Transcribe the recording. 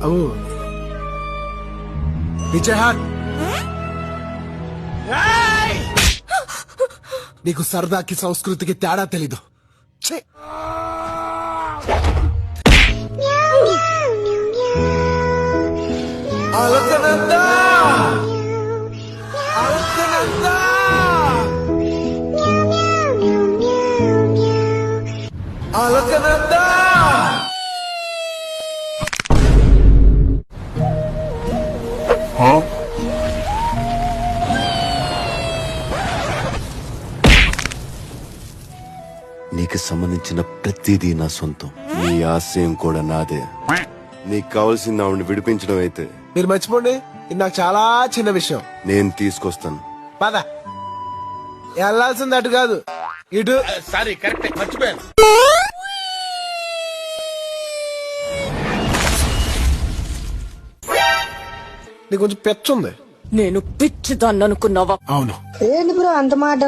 ఓ పీछे हाथ నీకు సరదాకి సంస్కృతికి తేడా తెలీదు. ఛీ! అలకనందా అలకనందా అలకనందా నీకు సంబంధించిన ప్రతిదీ నా సొంతం. నీ ఆశయం కూడా నాదే. నీకు కావాల్సింది ఆవిడని విడిపించడం అయితే మీరు మర్చిపోండి, ఇది నాకు చాలా చిన్న విషయం. నేను తీసుకొస్తాను. పద. వెళ్ళాల్సింది అటు కాదు, ఇటు. సారీ, కరెక్ట్, మర్చిపోయాను. నీకు కొంచెం పెచ్చుంది. నేను పిచ్చిదాన్ని అనుకున్నావా? అవును. ఏంటి బ్రో అంత మాట